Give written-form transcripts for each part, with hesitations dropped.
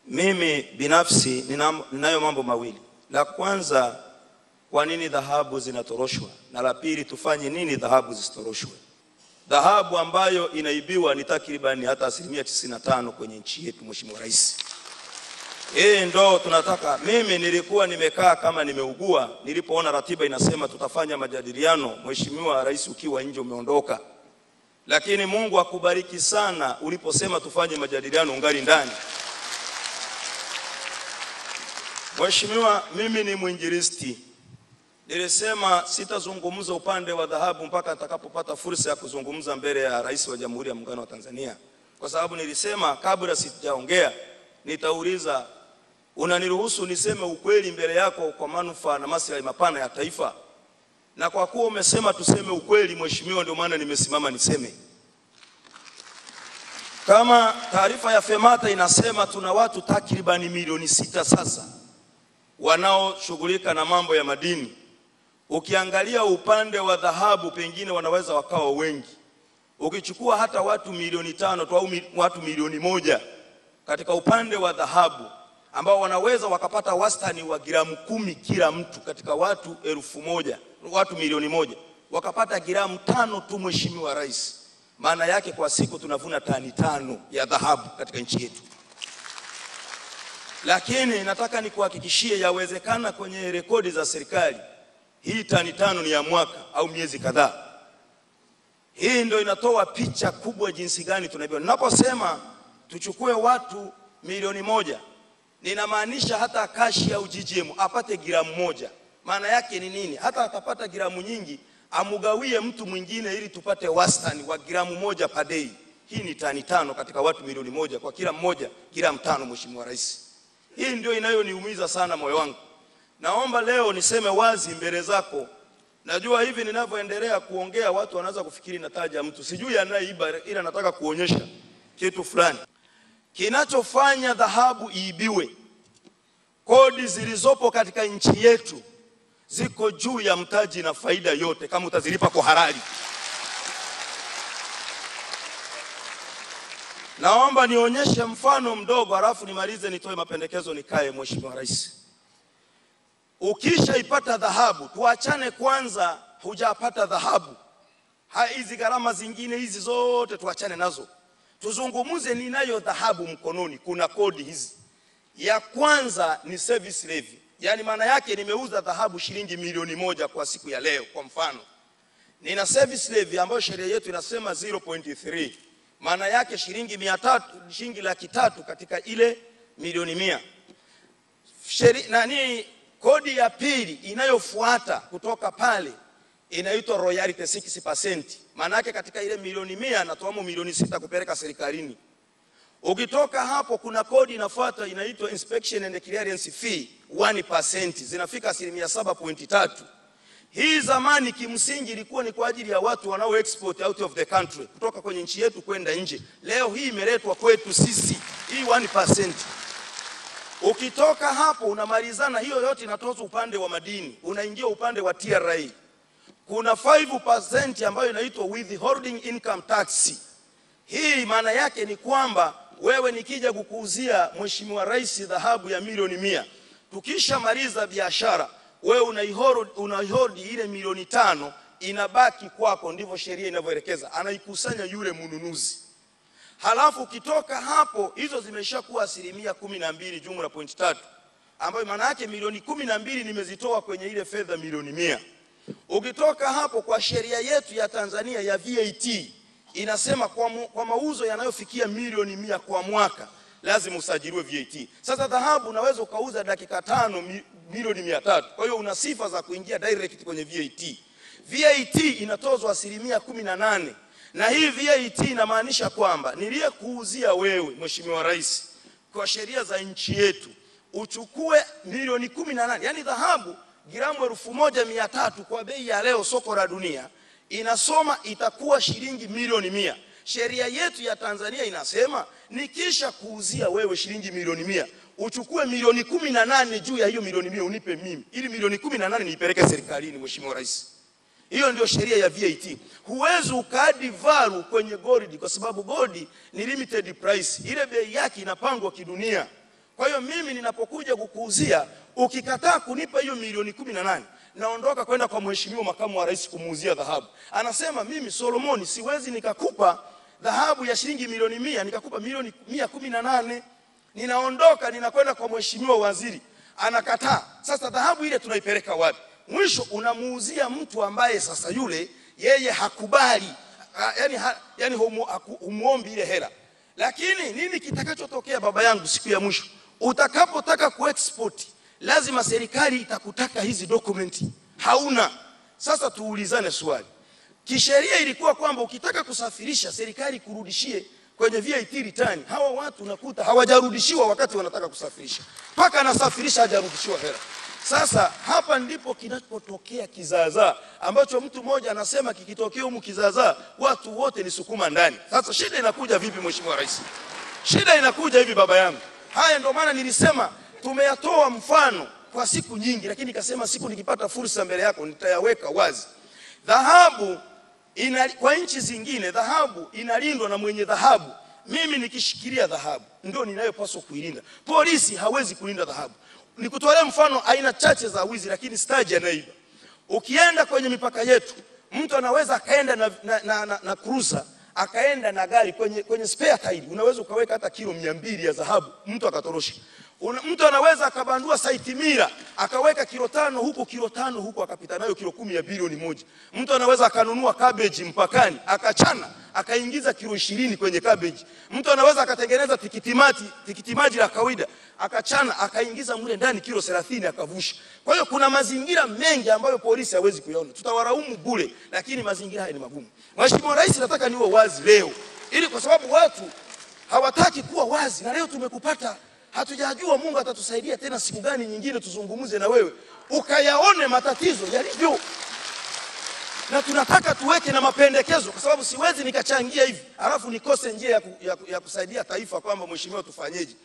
Mimi binafsi ninayo mambo mawili. La kwanza, kwa nini dhahabu zinatoroshwa? Na la pili, tufanye nini dhahabu zisitoroshwe? Dhahabu ambayo inaibiwa ni takribani hata 95% kwenye nchi yetu, Mheshimiwa Rais. Ndo tunataka. Mimi nilikuwa nimekaa kama nimeugua nilipoona ratiba inasema tutafanya majadiliano. Mheshimiwa Rais ukiwa nje umeondoka. Lakini Mungu akubariki sana uliposema tufanye majadiliano ungali ndani. Mheshimiwa, mimi ni mwinjilisti. Nilisema sitazungumza upande wa dhahabu mpaka atakapopata fursa ya kuzungumza mbele ya Rais wa Jamhuri ya Muungano wa Tanzania. Kwa sababu nilisema kabla sijaongea nitauliza, unaniruhusu niseme ukweli mbele yako kwa manufaa na maslahi mapana ya taifa? Na kwa kuwa umesema tuseme ukweli, Mheshimiwa, ndio maana nimesimama niseme. Kama taarifa ya FEMATA inasema tuna watu takribani milioni 6 sasa wanaoshughulika na mambo ya madini. Ukiangalia upande wa dhahabu pengine wanaweza wakawa wengi. Ukichukua hata watu milioni 5 tu au watu milioni 1 katika upande wa dhahabu ambao wanaweza wakapata wastani wa gramu 10 kila mtu, katika watu 1000, watu milioni 1 wakapata gramu 5 tu, Mheshimiwa Rais, maana yake kwa siku tunavuna tani 5 ya dhahabu katika nchi yetu. Lakini nataka nikuhakikishie yawezekana kwenye rekodi za serikali hii tani 5 ni ya mwaka au miezi kadhaa. Hii ndio inatoa picha kubwa jinsi gani tunaibiwa. Ninaposema tuchukue watu milioni 1, ninamaanisha hata kashi au GGM apate gramu 1. Maana yake ni nini? Hata atapata gramu nyingi amugawie mtu mwingine ili tupate wastani wa gramu 1 per day. Hii ni tani 5 katika watu milioni 1, kwa kila mmoja gramu 5, Mheshimiwa Rais. Hii ndio inayoniumiza sana moyo wangu. Naomba leo niseme wazi mbele zako. Najua hivi ninavyoendelea kuongea watu wanaanza kufikiri nataja mtu. Sijui anayeiba, ila nataka kuonyesha kitu fulani. Kinachofanya dhahabu iibiwe, kodi zilizopo katika nchi yetu ziko juu ya mtaji na faida yote kama utazilipa kwa halali. Naomba nionyeshe mfano mdogo halafu nimalize nitoe mapendekezo nikae, Mheshimiwa Rais. Ukishaipata dhahabu, tuachane kwanza hujapata dhahabu. Hizi gharama zingine hizi zote tuachane nazo. Tuzungumuze ninayo dhahabu mkononi, kuna kodi hizi. Ya kwanza ni service levy. Yaani maana yake nimeuza dhahabu shilingi milioni 1 kwa siku ya leo kwa mfano. Nina service levy ambayo sheria yetu inasema 0.3. Maana yake shilingi 300, shilingi 300,000 katika ile milioni 100. Kodi ya pili inayofuata kutoka pale inaitwa royalty 6%. Maana yake katika ile milioni 100 natoamo milioni 6 kupeleka serikalini. Ukitoka hapo kuna kodi inafuata inaitwa inspection and clearance fee 1%, zinafika 7.3%. Hii zamani kimsingi ilikuwa ni kwa ajili ya watu wanao export out of the country, kutoka kwenye nchi yetu kwenda nje. Leo hii imeletwa kwetu sisi, hii 1%. Ukitoka hapo unamalizana, hiyo yote inatozwa upande wa madini, unaingia upande wa TRA. Kuna 5% ambayo inaitwa withholding income tax. Hii maana yake ni kwamba wewe nikija kukuuzia, Mheshimiwa Rais, dhahabu ya milioni 100, tukisha maliza biashara wewe unaihold ile milioni 5 inabaki kwako, ndivyo sheria inavyoelekeza, anaikusanya yule mnunuzi. Halafu ukitoka hapo hizo zimeshakuwa 12 jumla 3, ambayo maana yake milioni 12 nimezitoa kwenye ile fedha milioni 100. Ukitoka hapo kwa sheria yetu ya Tanzania ya VAT inasema kwa mauzo yanayofikia milioni 100 kwa mwaka lazima usajiliwe VAT. Sasa dhahabu unaweza ukauza dakika 5 milioni 300. Kwa hiyo una sifa za kuingia direct kwenye VAT. VAT inatozwa 18%. Na hii VAT inamaanisha kwamba niliyekuuzia wewe, Mheshimiwa Rais, kwa sheria za nchi yetu uchukue milioni 18. Yaani dhahabu gramu 1300 kwa bei ya leo soko la dunia inasoma itakuwa shilingi milioni 100. Sheria yetu ya Tanzania inasema nikisha kuuzia wewe shilingi milioni 100, uchukue milioni 18 juu ya hiyo milioni 100 unipe mimi, ili milioni 18 niipeleke serikalini, Mheshimiwa Rais. Hiyo ndio sheria ya VAT. Huwezi ukadi value kwenye gold kwa sababu gold ni limited price. Ile bei yake inapangwa kidunia. Kwa hiyo mimi ninapokuja kukuuzia, ukikataa kunipa hiyo milioni 18, naondoka kwenda kwa mheshimiwa makamu wa rais kumuuzia dhahabu. Anasema mimi Solomoni siwezi nikakupa dhahabu ya shilingi milioni 100, nikakupa milioni 118. Ninaondoka ninakwenda kwa mheshimiwa waziri, anakataa. Sasa dhahabu ile tunaipeleka wapi? Mwisho unamuuzia mtu ambaye sasa yule yeye hakubali, yani humuombi ile hela. Lakini nini kitakachotokea baba yangu siku ya mwisho? Utakapotaka kuexport, lazima serikali itakutaka hizi dokumenti. Hauna. Sasa tuulizane swali. Kisheria ilikuwa kwamba ukitaka kusafirisha, serikali kurudishie kwenye VAT return. Hawa watu nakuta hawajarudishiwa wakati wanataka kusafirisha. Paka anasafirisha hajarudishiwa hela. Sasa hapa ndipo kinapotokea kizaazaa ambacho mtu mmoja anasema kikitokea humu kizaazaa watu wote ni sukuma ndani. Sasa shida inakuja vipi mheshimiwa rais? Shida inakuja hivi baba yangu. Haya ndio maana nilisema tumeyatoa mfano kwa siku nyingi, lakini nikasema siku nikipata fursa mbele yako nitayaweka wazi. Dhahabu kwa nchi zingine dhahabu inalindwa na mwenye dhahabu. Mimi nikishikilia dhahabu ndio ninayopaswa kuilinda. Polisi hawezi kulinda dhahabu. Nikutolea mfano aina chache za wizi, lakini stage anaiba. Ukienda kwenye mipaka yetu, mtu anaweza akaenda na cruiser, akaenda na gari kwenye spare tire, unaweza ukaweka hata kilo 200 ya dhahabu, mtu akatorosha. Mtu anaweza akabandua site mira, akaweka kilo 5 huko kilo 5 huko, akapita nayo kilo 10 ya bilioni 1. Mtu anaweza akanunua cabbage mpakani, akachana, akaingiza kilo 20 kwenye cabbage. Mtu anaweza akatengeneza tikiti maji la kawaida, akachana, akaingiza mule ndani kilo 30 akavusha. Kwa hiyo kuna mazingira mengi ambayo polisi hawezi kuyaona. Tutawaraumu bure, lakini mazingira haya ni magumu. Mheshimiwa Rais, nataka niwe wazi leo, ili kwa sababu watu hawataki kuwa wazi, na leo tumekupata. Hatujajua Mungu atatusaidia tena siku gani nyingine tuzungumuze na wewe ukayaone matatizo yalivyo. Na tunataka tuweke na mapendekezo, kwa sababu siwezi nikachangia hivi alafu nikose njia ya kusaidia taifa kwamba mheshimiwa tufanyeje.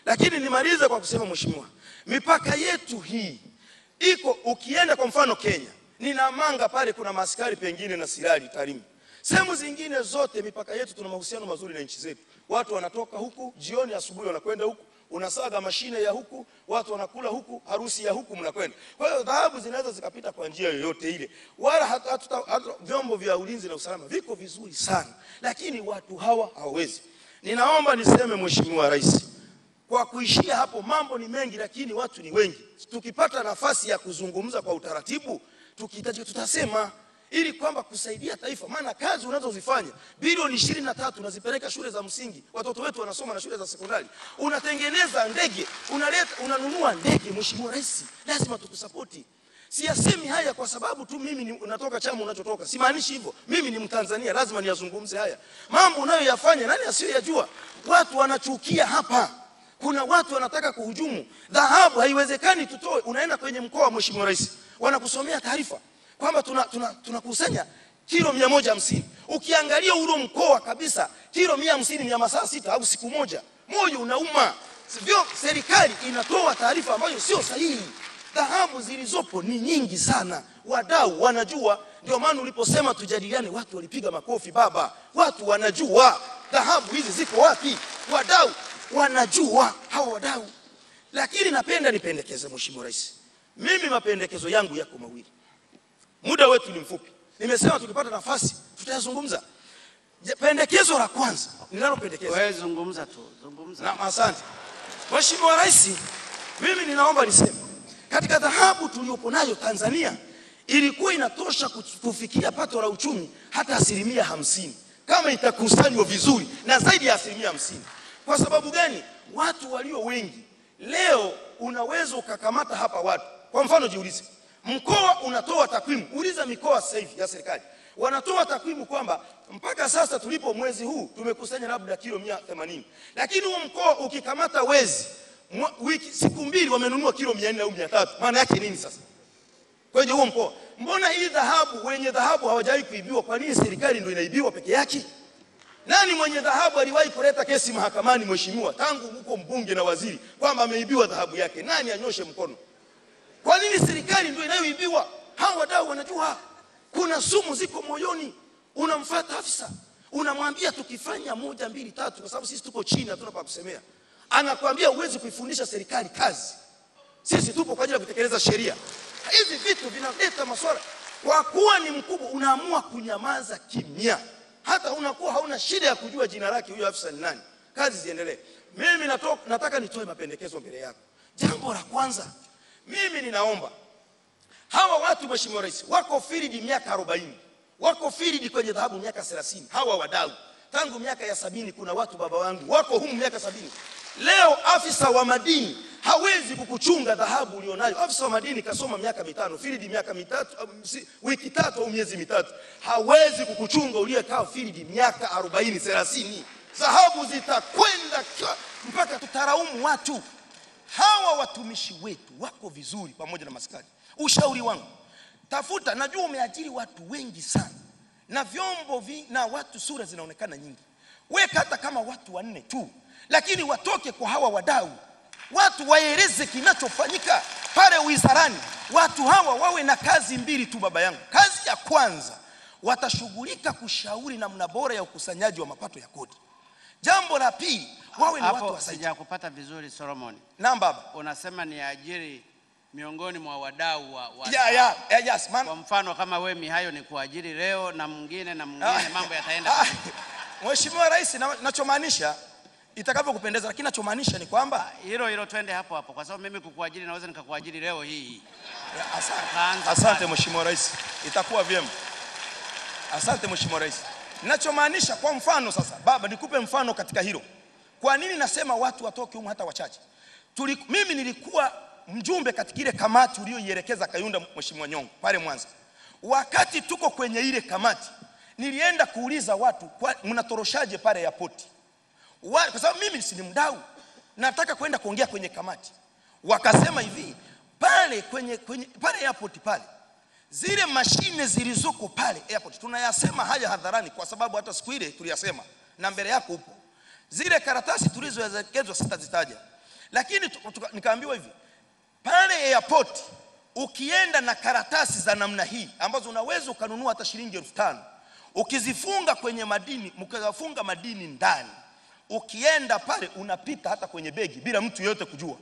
Lakini nimalize kwa kusema mheshimiwa, mipaka yetu hii iko, ukienda kwa mfano Kenya, Ninamanga pale kuna maaskari pengine na Sirari Tarime. Sehemu zingine zote mipaka yetu tuna mahusiano mazuri na nchi zetu. Watu wanatoka huku, jioni asubuhi wanakwenda huku, unasaga mashine ya huku, watu wanakula huku, harusi ya huku mnakwenda. Kwa hiyo dhahabu zinaweza zikapita kwa njia yoyote ile. Wala vyombo vya ulinzi na usalama viko vizuri sana, lakini watu hawa hawawezi. Ninaomba niseme Mheshimiwa Rais, kwa kuishia hapo mambo ni mengi lakini watu ni wengi. Tukipata nafasi ya kuzungumza kwa utaratibu, tukihitaji tutasema, ili kwamba kusaidia taifa. Maana kazi unazozifanya bilioni 23 unazipeleka shule za msingi, watoto wetu wanasoma na shule za sekondari. Unatengeneza ndege, unanunua ndege. Mheshimiwa Rais, lazima tukusapoti. Siyasemi haya kwa sababu tu mimi unatoka chama unachotoka, simaanishi hivyo. Mimi ni Mtanzania, lazima niyazungumze haya mambo unayoyafanya. Nani asiyojua? Watu wanachukia hapa. Kuna watu wanataka kuhujumu dhahabu. Haiwezekani tutoe. Unaenda kwenye mkoa Mheshimiwa Rais, wanakusomea taarifa kwamba tunakusanya kilo 150. Ukiangalia ule mkoa kabisa, kilo 150 ni ya masaa 6 au siku moja. Moyo unauma. Sivyo, serikali inatoa taarifa ambayo sio sahihi. Dhahabu zilizopo ni nyingi sana. Wadau wanajua. Ndio maana uliposema tujadiliane, watu walipiga makofi baba. Watu wanajua dhahabu hizi ziko wapi. Wadau wanajua, hawa wadau. Lakini napenda nipendekeze Mheshimiwa Rais. Mimi mapendekezo yangu yako mawili. Muda wetu ni mfupi. Nimesema tukipata nafasi tutayazungumza. Pendekezo la kwanza ninalopendekeza. Wewe zungumza tu, zungumza. Na asante. Mheshimiwa Rais, mimi ninaomba niseme, katika dhahabu tuliyopo nayo Tanzania ilikuwa inatosha kufikia pato la uchumi hata 50% kama itakusanywa vizuri, na zaidi ya 50%. Kwa sababu gani? Watu walio wengi leo unaweza ukakamata hapa watu. Kwa mfano jiulize, mkoa unatoa takwimu, uliza mikoa sasa hivi ya serikali. Wanatoa takwimu kwamba mpaka sasa tulipo mwezi huu tumekusanya labda kilo 180. Lakini huo mkoa ukikamata wezi siku mbili wamenunua kilo 400 au 300. Maana yake nini sasa? Kwenye huo mkoa. Mbona hii dhahabu, wenye dhahabu hawajawahi kuibiwa? Kwa nini serikali ndio inaibiwa peke yake? Nani mwenye dhahabu aliwahi kuleta kesi mahakamani mheshimiwa, tangu huko mbunge na waziri, kwamba ameibiwa dhahabu yake? Nani anyoshe mkono? Kwa nini serikali ndio inayoibiwa? Hao wadau wanajua kuna sumu ziko moyoni. Unamfuata afisa, unamwambia tukifanya 1 2 3, kwa sababu sisi tuko chini hatuna pa kusemea. anakuambia huwezi kuifundisha serikali kazi. Sisi tupo kwa ajili ya kutekeleza sheria. Hizi vitu vinaleta maswala. Kwa kuwa ni mkubwa unaamua kunyamaza kimya. Hata unakuwa hauna shida ya kujua jina lake huyo afisa ni nani. Kazi ziendelee. Mimi nataka nitoe mapendekezo mbele yako. Jambo la kwanza, mimi ninaomba hawa watu Mheshimiwa Rais wako field miaka 40. Wako field kwenye dhahabu miaka 30. Hawa wadau tangu miaka ya 70 kuna watu baba wangu wako humu miaka 70. Leo afisa wa madini hawezi kukuchunga dhahabu ulionayo. Afisa wa madini kasoma miaka 5, field miaka 3, wiki 3 au miezi 3. Hawezi kukuchunga uliyekaa field miaka 40, 30. Dhahabu zitakwenda mpaka tutaraumu watu. Hawa watumishi wetu wako vizuri pamoja na maskari. Ushauri wangu, tafuta, najua umeajiri watu wengi sana. Na vyombo na watu sura zinaonekana nyingi. Weka hata kama watu 4 tu. Lakini watoke kwa hawa wadau. Watu waeleze kinachofanyika pale wizarani. Watu hawa wawe na kazi mbili tu baba yangu. Kazi ya kwanza, watashughulika kushauri namna bora ya ukusanyaji wa mapato ya kodi. Jambo la pili, wawe ni watu wasaidia. Sija kupata vizuri Solomon. Naam baba. Unasema ni ajiri miongoni mwa wadau wa yes man. Kwa mfano kama wewe Mihayo ni kuajiri leo na mwingine mambo yataenda. Mheshimiwa Rais, ninachomaanisha itakapokupendeza, lakini ninachomaanisha ni kwamba hilo twende hapo hapo, kwa sababu mimi kukuajiri naweza nikakuajiri leo hii. Asante Mheshimiwa Rais, itakuwa vyema. Asante Mheshimiwa Rais. Ninachomaanisha kwa mfano sasa, baba nikupe mfano katika hilo. Kwa nini nasema watu watoke humu hata wachache? Mimi nilikuwa mjumbe katika ile kamati uliyoielekeza Kayunda Mheshimiwa Nyongo pale Mwanza. Wakati tuko kwenye ile kamati, nilienda kuuliza watu, mnatoroshaje pale airport? Kwa sababu mimi si mdau, nataka kwenda kuongea kwenye kamati. Wakasema hivi, pale pale airport pale, zile mashine zilizoko pale airport, tunayasema haya hadharani kwa sababu hata siku ile tuliyasema na mbele yako upo. Zile karatasi tulizoelekezwa sitazitaja. Lakini nikaambiwa hivi, pale airport ukienda na karatasi za namna hii ambazo unaweza ukanunua hata shilingi 5,000, ukizifunga kwenye madini, mkafunga madini ndani, ukienda pale unapita hata kwenye begi bila mtu yote kujua.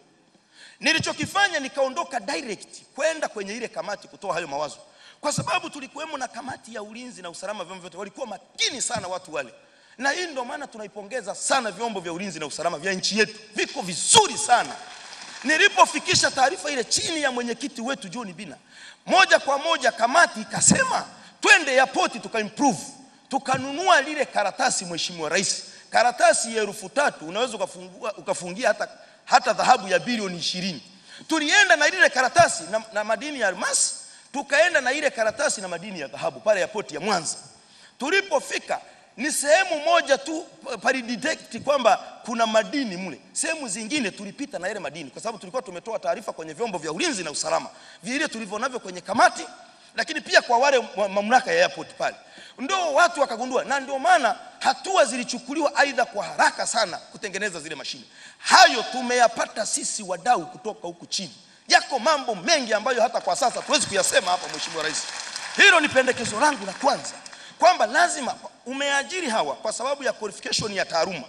Nilichokifanya nikaondoka direct kwenda kwenye ile kamati kutoa hayo mawazo. Kwa sababu tulikuwemo na kamati ya ulinzi na usalama, vyombo vyote walikuwa makini sana watu wale. Na hii ndio maana tunaipongeza sana vyombo vya ulinzi na usalama vya nchi yetu. Viko vizuri sana. Nilipofikisha taarifa ile chini ya mwenyekiti wetu John Bina, moja kwa moja kamati ikasema twende airport tukaimprove. Tukanunua lile karatasi Mheshimiwa Rais. Karatasi ya 3,000 unaweza ukafungia hata dhahabu ya bilioni 20. Tulienda na ile karatasi na madini ya almasi, tukaenda na ile karatasi na madini ya dhahabu pale airport ya Mwanza. Tulipofika ni sehemu moja tu palidetect kwamba kuna madini mule. Sehemu zingine tulipita na ile madini kwa sababu tulikuwa tumetoa taarifa kwenye vyombo vya ulinzi na usalama vile tulivyonavyo kwenye kamati, lakini pia kwa wale mamlaka ya airport pale. Ndio watu wakagundua, na ndio maana hatua zilichukuliwa aidha kwa haraka sana kutengeneza zile mashine. Hayo tumeyapata sisi wadau kutoka huku chini. Yako mambo mengi ambayo hata kwa sasa tuwezi kuyasema hapa Mheshimiwa Rais. Hilo ni pendekezo langu la kwanza, kwamba lazima umeajiri hawa kwa sababu ya qualification ya taaluma.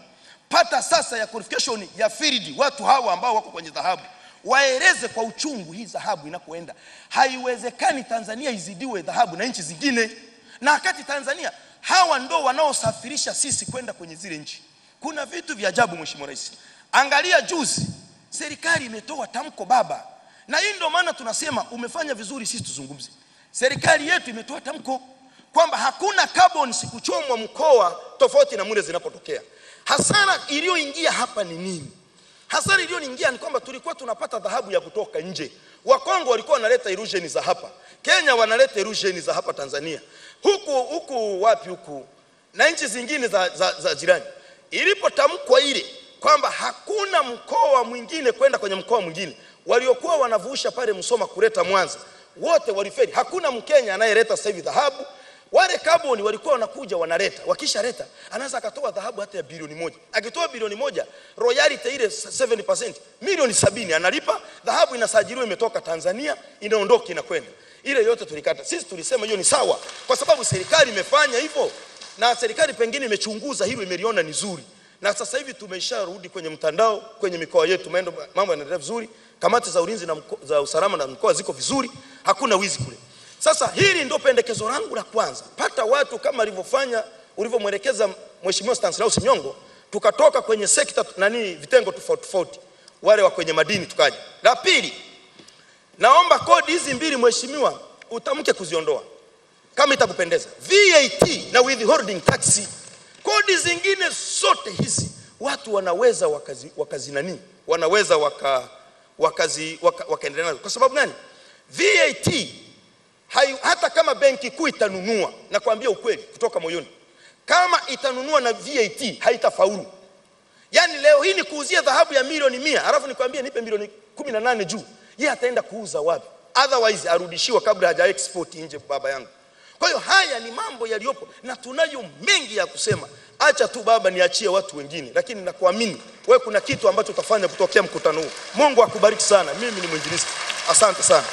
Pata sasa ya qualification ya field, watu hawa ambao wako kwenye dhahabu waeleze kwa uchungu hii dhahabu inakoenda. Haiwezekani Tanzania izidiwe dhahabu na nchi zingine. Na wakati Tanzania hawa ndo wanaosafirisha sisi kwenda kwenye zile nchi. Kuna vitu vya ajabu Mheshimiwa Rais. Angalia juzi serikali imetoa tamko baba. Na hii ndio maana tunasema umefanya vizuri sisi tuzungumze. Serikali yetu imetoa tamko kwamba hakuna carbon kuchomwa mkoa tofauti na mule zinapotokea. Hasara iliyoingia hapa ni nini? Hasara iliyoingia ni kwamba tulikuwa tunapata dhahabu ya kutoka nje. Wakongo walikuwa wanaleta illusion za hapa. Kenya wanaleta illusion za hapa Tanzania. Huku wapi huku na nchi zingine za jirani. Ilipotamkwa ile kwamba hakuna mkoa mwingine kwenda kwenye mkoa mwingine, waliokuwa wanavusha pale Msoma kuleta Mwanza wote walifeli. Hakuna Mkenya anayeleta sasa hivi dhahabu. Wale carbon walikuwa wanakuja wanaleta, wakisha leta anaweza akatoa dhahabu hata ya bilioni 1. Akitoa bilioni 1, royalty ile 7%, milioni 70 analipa. Dhahabu inasajiliwa imetoka Tanzania, inaondoka inakwenda. Ile yote tulikata. Sisi tulisema hiyo ni sawa kwa sababu serikali imefanya hivyo, na serikali pengine imechunguza hilo, imeliona ni zuri. Na sasa hivi tumesharudi kwenye mtandao, kwenye mikoa yetu mambo yanaendelea vizuri. Kamati za ulinzi na za usalama na mikoa ziko vizuri, hakuna wizi kule. Sasa hili ndio pendekezo langu la kwanza. Pata watu kama ulivyomwelekeza Mheshimiwa Stanislaus Nyongo, tukatoka kwenye sekta vitengo tofauti, wale wa kwenye madini tukaja. La pili, naomba kodi hizi mbili Mheshimiwa utamke kuziondoa kama itakupendeza. VAT na withholding tax. Kodi zingine zote hizi watu wanaweza wanaweza wakaendelea nazo. Kwa sababu gani? VAT hata kama benki kuu itanunua, na kuambia ukweli kutoka moyoni, kama itanunua na VAT haitafaulu. Yani leo hii ni kuuzia dhahabu ya milioni 100, alafu nikwambie nipe milioni 18 juu. Yeye ataenda kuuza wapi? Otherwise arudishiwa kabla haja export nje baba yangu. Kwa hiyo haya ni mambo yaliyopo na tunayo mengi ya kusema. Acha tu baba niachie watu wengine, lakini nakuamini wewe kuna kitu ambacho utafanya kutokea mkutano huu. Mungu akubariki sana. Mimi ni mwinjilisti. Asante sana.